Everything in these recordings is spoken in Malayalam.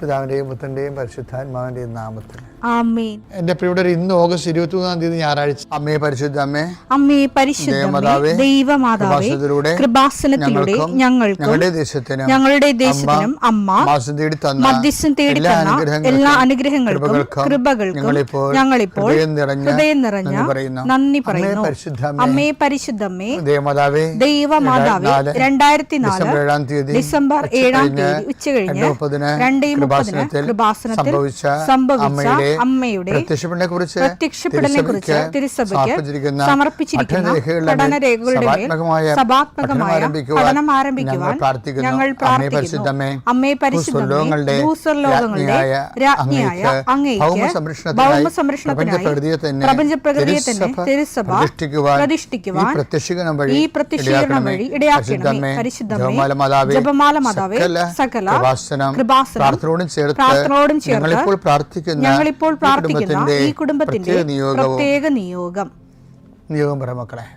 പിതാവിന്റെയും പുത്രന്റെയും പരിശുദ്ധാത്മാവിന്റെയും നാമത്തിൽ ആമേൻ. എന്റെ പ്രിയപ്പെട്ടവർ, ഇന്ന് ഓഗസ്റ്റ് 23 ഞായറാഴ്ച. അമ്മേ പരിശുദ്ധ അമ്മേ, അമ്മേ പരിശുദ്ധമേ, ദൈവമാതാവേ, കൃപാസനത്തിലൂടെ ഞങ്ങൾക്കും ഞങ്ങളുടെ ദേശത്തിനും അമ്മ മധ്യസ്ഥം തേടി തന്ന എല്ലാ അനുഗ്രഹങ്ങൾക്കും കൃപകൾക്കും ഞങ്ങളിപ്പോൾ ഹൃദയം നിറഞ്ഞ നന്ദി പറയുന്നു. അമ്മേ പരിശുദ്ധമേ, ദൈവമാതാവേ, 2004 ഡിസംബർ 7 ഉച്ചകഴിഞ്ഞ് 2:30 കൃപാസനത്തിൽ സംഭവിച്ച അമ്മയുടെ പ്രത്യക്ഷപ്പെടലിനെക്കുറിച്ച് തിരുസഭയ്ക്ക് സമർപ്പിച്ചിരിക്കുന്ന പഠനരേഖകളുടെ മേൽ സഭാത്മകമായ പഠനം ആരംഭിക്കുവാൻ ഞങ്ങൾ പ്രാർത്ഥിക്കുന്നു. അമ്മേ പരിശുദ്ധമേ, ഭൂസ്വർലോകങ്ങളുടെ രാജ്ഞിയായ അങ്ങേയ്ക്ക് ഭൗമസംരക്ഷണത്തിനായി പ്രപഞ്ചപ്രകൃതിയെ തന്നെ തിരുസഭ പ്രതിഷ്ഠിക്കുവാൻ ഈ പ്രത്യക്ഷീകരണം വഴി ഇടയാക്കണമേ. പരിശുദ്ധമേ, ജപമാല മാതാവേ, സകല കൃപാസനം പ്രാർത്ഥനയോടും ചേർത്ത് ഞങ്ങളിപ്പോൾ പ്രാർത്ഥിക്കുന്ന ഈ കുടുംബത്തിന്റെ പ്രത്യേക നിയോഗം പറ മക്കളെ.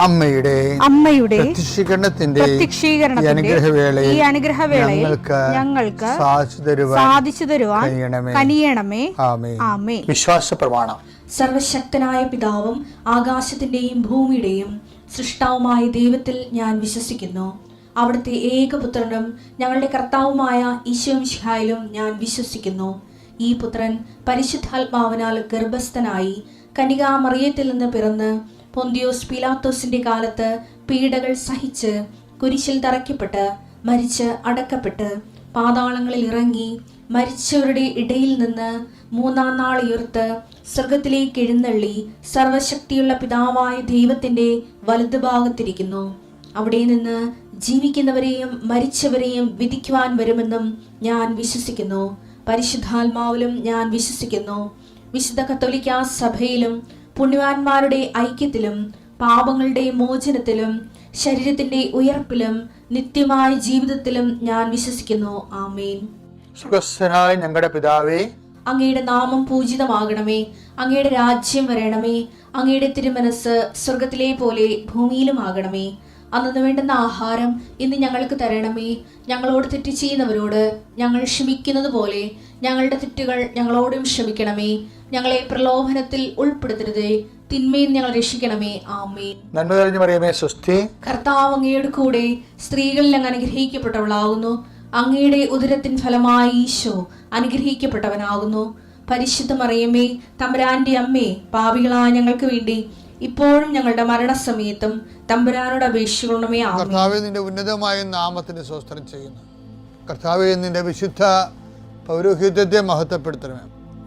അമ്മയുടെ പ്രത്യക്ഷീകരണത്തിന്റെ ഈ അനുഗ്രഹവേളയിൽ ഞങ്ങൾക്ക് സാധിച്ചു തരുവാൻ കനിയണമേ. ആമേൻ. വിശ്വാസ പ്രമാണം. സർവശക്തനായ പിതാവും ആകാശത്തിന്റെയും ഭൂമിയുടെയും സൃഷ്ടാവുമായ ദൈവത്തിൽ ഞാൻ വിശ്വസിക്കുന്നു. അവിടുത്തെ ഏകപുത്രനും ഞങ്ങളുടെ കർത്താവുമായ ഈശോ മിശിഹായിലും ഞാൻ വിശ്വസിക്കുന്നു. ഈ പുത്രൻ പരിശുദ്ധാത്മാവിനാൽ ഗർഭസ്ഥനായി കന്യകാമറിയത്തിൽ നിന്ന് പിറന്ന് പൊന്തിയോസ് പീലാത്തോസിന്റെ കാലത്ത് പീഡകൾ സഹിച്ച് കുരിശിൽ തറയ്ക്കപ്പെട്ട് മരിച്ച് അടക്കപ്പെട്ട് പാതാളങ്ങളിൽ ഇറങ്ങി മരിച്ചവരുടെ ഇടയിൽ നിന്ന് 3-ാം നാൾ ഉയർത്ത് സ്വർഗത്തിലേക്ക് എഴുന്നള്ളി സർവശക്തിയുള്ള പിതാവായ ദൈവത്തിന്റെ വലതുഭാഗത്തിരിക്കുന്നു. അവിടെ നിന്ന് ജീവിക്കുന്നവരെയും മരിച്ചവരെയും വിധിക്കുവാൻ വരുമെന്നും ഞാൻ വിശ്വസിക്കുന്നു. പരിശുദ്ധാത്മാവിലും ഞാൻ വിശ്വസിക്കുന്നു. വിശുദ്ധ കത്തോലിക്കാ സഭയിലും പുണ്യവാന്മാരുടെ ഐക്യത്തിലും പാപങ്ങളുടെ മോചനത്തിലും ശരീരത്തിന്റെ ഉയർപ്പിലും നിത്യമായ ജീവിതത്തിലും ഞാൻ വിശ്വസിക്കുന്നു. ആമേൻ. സ്വർഗ്ഗസ്ഥനായ ഞങ്ങളുടെ പിതാവേ, അങ്ങയുടെ നാമം പൂജിതമാകണമേ. അങ്ങയുടെ രാജ്യം വരണമേ. അങ്ങയുടെ തിരുമനസ് സ്വർഗത്തിലെ പോലെ ഭൂമിയിലും ആകണമേ. അന്നു വേണ്ടുന്ന ആഹാരം ഇന്ന് ഞങ്ങൾക്ക് തരണമേ. ഞങ്ങളോട് തെറ്റ് ചെയ്യുന്നവരോട് ഞങ്ങൾ ക്ഷമിക്കുന്നത് പോലെ ഞങ്ങളുടെ തെറ്റുകൾ ഞങ്ങളോടും ക്ഷമിക്കണമേ. ഞങ്ങളെ പ്രലോഭനത്തിൽ ഉൾപ്പെടുത്തരുതേ, തിന്മയിൽ ഞങ്ങൾ രക്ഷിക്കണമേ. ആമേൻ. നന്മ നിറഞ്ഞ മറിയമേ, സ്വസ്തി. കർത്താവ് അങ്ങയുടെ കൂടെ സ്ത്രീകളിൽ അങ്ങ് അനുഗ്രഹിക്കപ്പെട്ടവളാകുന്നു. അങ്ങയുടെ ഉദരത്തിൻ ഫലമായി ഈശോ അനുഗ്രഹിക്കപ്പെട്ടവനാകുന്നു. പരിശുദ്ധ മറിയമേ, തമ്പുരാന്റെ അമ്മേ, പാപികളായ ഞങ്ങൾക്ക് വേണ്ടി ഇപ്പോഴും ഞങ്ങളുടെ മരണസമയത്തും തമ്പുരാനോട് അപേക്ഷിക്കണമേ. കർത്താവേ, നിന്റെ ഉന്നതമായ നാമത്തിന് സ്തോത്രം ചെയ്യുന്നു. കർത്താവേ, നിന്റെ വിശുദ്ധ പൗരോഹിത്യത്തെ മഹത്വപ്പെടുത്തണമേ.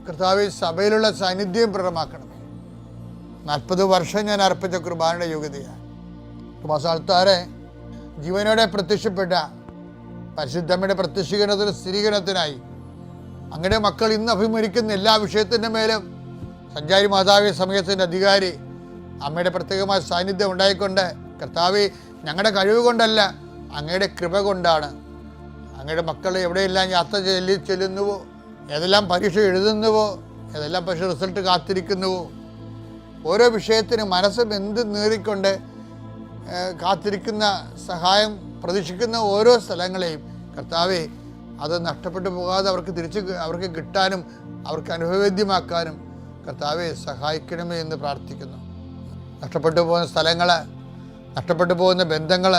കർത്താവേ, സഭയിലുള്ള സാന്നിധ്യം പ്രകടമാക്കണമേ. 40 വർഷം ഞാൻ അർപ്പിച്ച കുർബാനയുടെ യോഗ്യതയാണ്. കൃപാസ്ഥാനത്താരെ ജീവനോടെ പ്രത്യക്ഷപ്പെട്ട പരിശുദ്ധമ്മയുടെ പ്രത്യക്ഷീകരണത്തിന് സ്ഥിരീകരണത്തിനായി അങ്ങയുടെ മക്കൾ ഇന്ന് അഭിമുഖിക്കുന്ന എല്ലാ വിഷയത്തിൻ്റെ മേലും സഞ്ചാരി മാതാവേ, സമയത്തിൻ്റെ അധികാരി അമ്മയുടെ പ്രത്യേകമായ സാന്നിധ്യം ഉണ്ടായിക്കൊണ്ട് കർത്താവേ, ഞങ്ങളുടെ കഴിവ് കൊണ്ടല്ല, അങ്ങയുടെ കൃപ കൊണ്ടാണ് അങ്ങയുടെ മക്കൾ എവിടെയെല്ലാം യാത്ര ചെല്ലുന്നുവോ, ഏതെല്ലാം പരീക്ഷ എഴുതുന്നുവോ, ഏതെല്ലാം പക്ഷേ റിസൾട്ട് കാത്തിരിക്കുന്നുവോ, ഓരോ വിഷയത്തിനും മനസ്സും എന്ത് നേറിക്കൊണ്ട് കാത്തിരിക്കുന്ന സഹായം പ്രതീക്ഷിക്കുന്ന ഓരോ സ്ഥലങ്ങളെയും കർത്താവേ, അത് നഷ്ടപ്പെട്ടു പോകാതെ അവർക്ക് കിട്ടാനും അവർക്ക് അനുഭവവേദ്യമാക്കാനും കർത്താവെ സഹായിക്കണമേ എന്ന് പ്രാർത്ഥിക്കുന്നു. നഷ്ടപ്പെട്ടു പോകുന്ന സ്ഥലങ്ങൾ, നഷ്ടപ്പെട്ടു പോകുന്ന ബന്ധങ്ങൾ,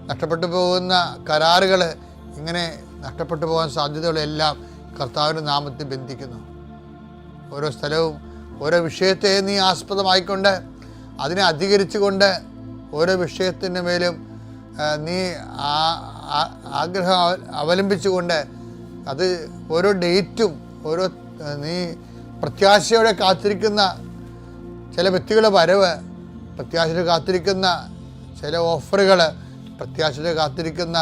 നഷ്ടപ്പെട്ടു പോകുന്ന കരാറുകൾ, ഇങ്ങനെ നഷ്ടപ്പെട്ടു പോകാൻ സാധ്യതകളെല്ലാം കർത്താവിൻ്റെ നാമത്തിൽ ബന്ധിക്കുന്നു. ഓരോ സ്ഥലവും ഓരോ വിഷയത്തെ നീ ആസ്പദമായിക്കൊണ്ട് അതിനെ അധികരിച്ചുകൊണ്ട് ഓരോ വിഷയത്തിൻ്റെ മേലും നീ ആഗ്രഹം അവലംബിച്ചുകൊണ്ട് അത് ഓരോ ഡേറ്റും ഓരോ നീ പ്രത്യാശയോടെ കാത്തിരിക്കുന്ന ചില വ്യക്തികളുടെ വരവ്, പ്രത്യാശയോടെ കാത്തിരിക്കുന്ന ചില ഓഫറുകൾ, പ്രത്യാശയോടെ കാത്തിരിക്കുന്ന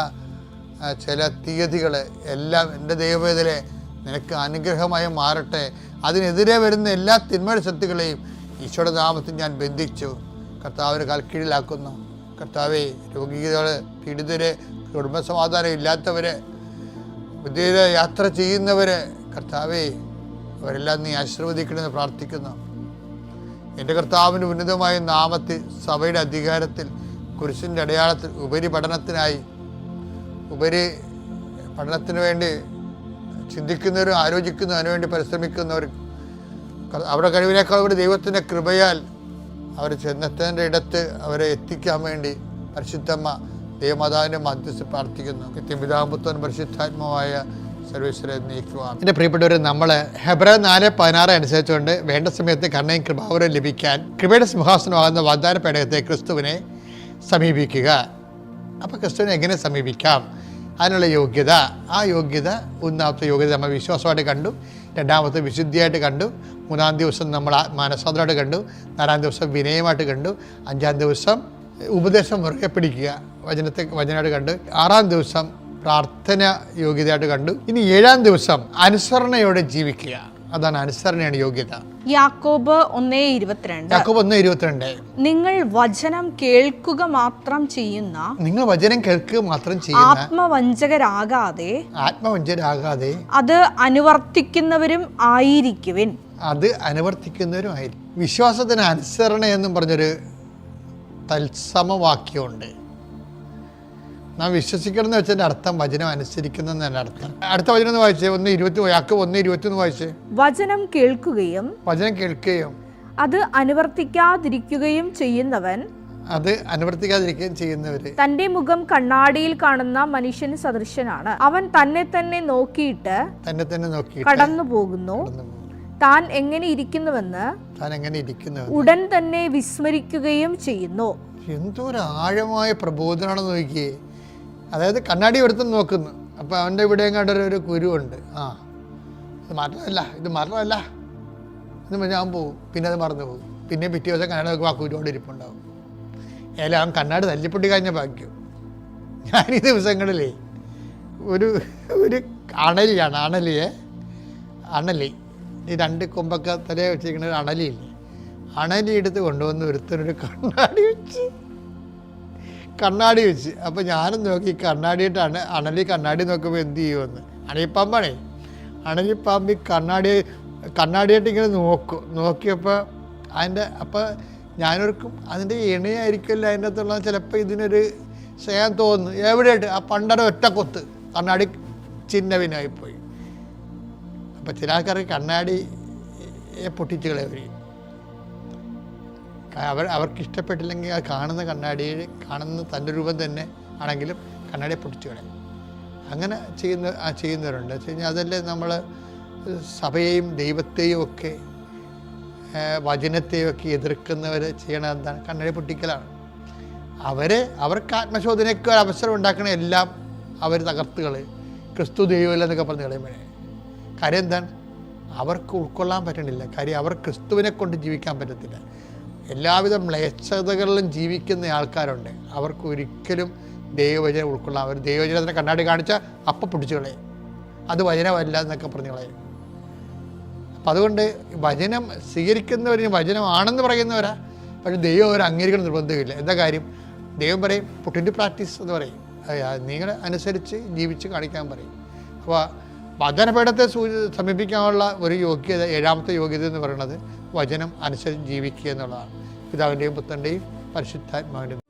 ചില തീയതികൾ എല്ലാം എൻ്റെ ദൈവവേദനെ നിനക്ക് അനുഗ്രഹമായി മാറട്ടെ. അതിനെതിരെ വരുന്ന എല്ലാ തിന്മയുടെ ശക്തികളെയും ഈശോയുടെ നാമത്തിൽ ഞാൻ ബന്ധിച്ചു കർത്താവിനെ കാൽക്കീഴിലാക്കുന്നു. കർത്താവെ, രോഗികൾ, പീഡിതര്, കുടുംബസമാധാനം ഇല്ലാത്തവർ, വിദേശ യാത്ര ചെയ്യുന്നവർ, കർത്താവെ അവരെല്ലാം നീ ആശീർവദിക്കണമെന്ന് പ്രാർത്ഥിക്കുന്നു. എൻ്റെ കർത്താവിൻ്റെ ഉന്നതമായ നാമത്തിൽ സഭയുടെ അധികാരത്തിൽ കുരിശിൻ്റെ അടയാളത്തിൽ ഉപരി പഠനത്തിന് വേണ്ടി ചിന്തിക്കുന്നവരും ആലോചിക്കുന്നവരും അതിനുവേണ്ടി പരിശ്രമിക്കുന്നവരും അവരുടെ കഴിവിനേക്കാൾ ഒരു ദൈവത്തിൻ്റെ കൃപയാൽ അവർ ചെന്നെത്തേണ്ട ഇടത്ത് അവരെ എത്തിക്കാൻ വേണ്ടി പരിശുദ്ധമ്മ ദൈവമാതാവിൻ്റെ മധ്യസ്ഥ പ്രാർത്ഥിക്കുന്നു. പിതാപുത്രൻ പരിശുദ്ധാത്മാവായ സർവേശ്വരനെ നയിക്കുവാൻ. എൻ്റെ പ്രിയപ്പെട്ടവർ, നമ്മൾ ഹെബ്രായർ 4:16 അനുസരിച്ചുകൊണ്ട് വേണ്ട സമയത്ത് കരുണയും കൃപാവരം ലഭിക്കാൻ കൃപയുടെ സിംഹാസനമാകുന്ന വാഗ്ദാന പേടകത്തെ ക്രിസ്തുവിനെ സമീപിക്കുക. അപ്പോൾ ക്രിസ്തുവിനെ എങ്ങനെ സമീപിക്കാം? അതിനുള്ള യോഗ്യത, ആ യോഗ്യത, ഒന്നാമത്തെ യോഗ്യത നമ്മൾ വിശ്വാസമായിട്ട് കണ്ടു, രണ്ടാമത്തെ വിശുദ്ധിയായിട്ട് കണ്ടു, മൂന്നാം ദിവസം നമ്മൾ മാനസാന്തരമായിട്ട് കണ്ടു, നാലാം ദിവസം വിനയമായിട്ട് കണ്ടു, അഞ്ചാം ദിവസം ഉപദേശം മുറുകെ പിടിക്കുക, വചനമായിട്ട് കണ്ടു, ആറാം ദിവസം പ്രാർത്ഥന യോഗ്യതയായിട്ട് കണ്ടു. ഇനി ഏഴാം ദിവസം അനുസരണയോടെ ജീവിക്കുക. അതാണ് അനുസരണയാണ് യോഗ്യത. യാക്കോബ് 1:22 നിങ്ങൾ വചനം കേൾക്കുക മാത്രം ചെയ്യുന്ന ആത്മവഞ്ചകരാകാതെ അത് അനുവർത്തിക്കുന്നവരും ആയിരിക്കുവിൻ. വിശ്വാസത്തിന് അനുസരണ എന്നും പറഞ്ഞൊരു തത്സമവാക്യമുണ്ട്. നാം വിശ്വസിക്കണം എന്ന് വെച്ചതിന്റെ അർത്ഥം വചനം അനുസരിക്കുന്നതിന്റെ അർത്ഥം. അടുത്ത വചനം ഒന്ന് വായിച്ചേ, 1:21 വായിച്ചേ. വചനം കേൾക്കുകയും അത് അനുവർത്തിക്കാതിരിക്കുകയും ചെയ്യുന്നവര് തന്റെ മുഖം കണ്ണാടിയിൽ കാണുന്ന മനുഷ്യന് സദൃശനാണ്. അവൻ തന്നെ തന്നെ നോക്കിയിട്ട് കടന്നു പോകുന്നു. താൻ എങ്ങനെ ഇരിക്കുന്നുവെന്ന് ഉടൻ തന്നെ വിസ്മരിക്കുകയും ചെയ്യുന്നു. എന്തൊരു ആഴമായ പ്രബോധനാണെന്ന് നോക്കിയേ. അതായത് കണ്ണാടി എടുത്ത് നോക്കുന്നു, അപ്പോൾ അവൻ്റെ ഇവിടെയും കണ്ടൊരു കുരുവുണ്ട്. ഇത് മരണമല്ല എന്ന് ഞാൻ പോകും, പിന്നെ അത് മറന്നു പോകും. പിന്നെ പിറ്റേ ദിവസം കണ്ണാടി നോക്കുമ്പോൾ ആ കുരുവോട് ഇരിപ്പുണ്ടാവും. ഏതായാലും അവൻ കണ്ണാടി തല്ലിപ്പൊട്ടി കഴിഞ്ഞ ഭാഗ്യം. ഞാൻ ഈ ദിവസങ്ങളിലേ ഒരു അണലി ഈ രണ്ട് കൊമ്പൊക്കെ തലയെ വെച്ചിരിക്കുന്ന ഒരു അണലിയില്ലേ, അണലി എടുത്ത് കൊണ്ടുവന്ന് ഒരുത്തനൊരു കണ്ണാടി വെച്ച്. അപ്പോൾ ഞാനും നോക്കി കണ്ണാടിയിട്ടാണ് കണ്ണാടി നോക്കുമ്പോൾ എന്ത് ചെയ്യുമെന്ന്. അണലിപ്പാമ്പാണേ, അണലിപ്പാമ്പ് കണ്ണാടിയായിട്ട് ഇങ്ങനെ നോക്കിയപ്പോൾ അപ്പോൾ ഞാനോർക്കും അതിൻ്റെ ഇണയായിരിക്കുമല്ലോ അതിൻ്റെ അകത്തുള്ള, ചിലപ്പോൾ ഇതിനൊരു സ്നേഹം തോന്നുന്നു. എവിടെയായിട്ട് ആ പണ്ടര ഒറ്റ കൊത്ത് കണ്ണാടി ചിഹ്നവിനായിപ്പോയി. അപ്പോൾ ചില ആൾക്കാർക്ക് കണ്ണാടിയെ പൊട്ടിച്ച് കളയവർ അവർക്ക് ഇഷ്ടപ്പെട്ടില്ലെങ്കിൽ ആ കാണുന്ന തൻ്റെ രൂപം തന്നെ ആണെങ്കിലും കണ്ണാടിയെ പൊട്ടിച്ച് കളയും. അങ്ങനെ ചെയ്യുന്നവരുണ്ട്. വെച്ച് കഴിഞ്ഞാൽ അതല്ലേ നമ്മൾ സഭയെയും ദൈവത്തെയും ഒക്കെ വചനത്തെയും ഒക്കെ എതിർക്കുന്നവർ ചെയ്യണത് എന്താണ്? കണ്ണാടി പൊട്ടിക്കലാണ്. അവർക്ക് ആത്മശോധനയ്ക്ക് ഒരു അവസരം ഉണ്ടാക്കണ എല്ലാം അവർ തകർത്തുകൾ ക്രിസ്തു ദൈവമല്ല എന്നൊക്കെ പറഞ്ഞ് കളയുമ്പോഴേ കാര്യം എന്താണ്? അവർക്ക് ഉൾക്കൊള്ളാൻ പറ്റണില്ല. കാര്യം അവർ ക്രിസ്തുവിനെ കൊണ്ട് ജീവിക്കാൻ പറ്റത്തില്ല. എല്ലാവിധ മ്ലേച്ഛതകളിലും ജീവിക്കുന്ന ആൾക്കാരുണ്ട്. അവർക്ക് ഒരിക്കലും ദൈവവചനം ഉൾക്കൊള്ളാൻ, അവർ ദൈവവചനത്തിന് കണ്ണാടി കാണിച്ചാൽ അപ്പം പൊട്ടിച്ചു കളയും, അത് വചനമല്ല എന്നൊക്കെ പറഞ്ഞു കളയും. അപ്പം അതുകൊണ്ട് വചനം സ്വീകരിക്കുന്നവരിന് വചനമാണെന്ന് പറയുന്നവരാ, പക്ഷേ ദൈവം അവർ അംഗീകരിക്കണം നിർബന്ധമില്ല. എന്താ കാര്യം? ദൈവം പറയും പുട്ട് ഇൻടു പ്രാക്ടീസ് എന്ന് പറയും, നിങ്ങൾ അനുസരിച്ച് ജീവിച്ച് കാണിക്കാൻ പറയും. അപ്പോൾ വചനപീഠത്തെ സമീപിക്കാനുള്ള ഒരു യോഗ്യത, ഏഴാമത്തെ യോഗ്യത എന്ന് പറയുന്നത് വചനം അനുസരിച്ച് ജീവിക്കുക എന്നുള്ളതാണ്. പിതാവിൻ്റെയും പുത്രൻ്റെയും പരിശുദ്ധാത്മാവിൻ്റെയും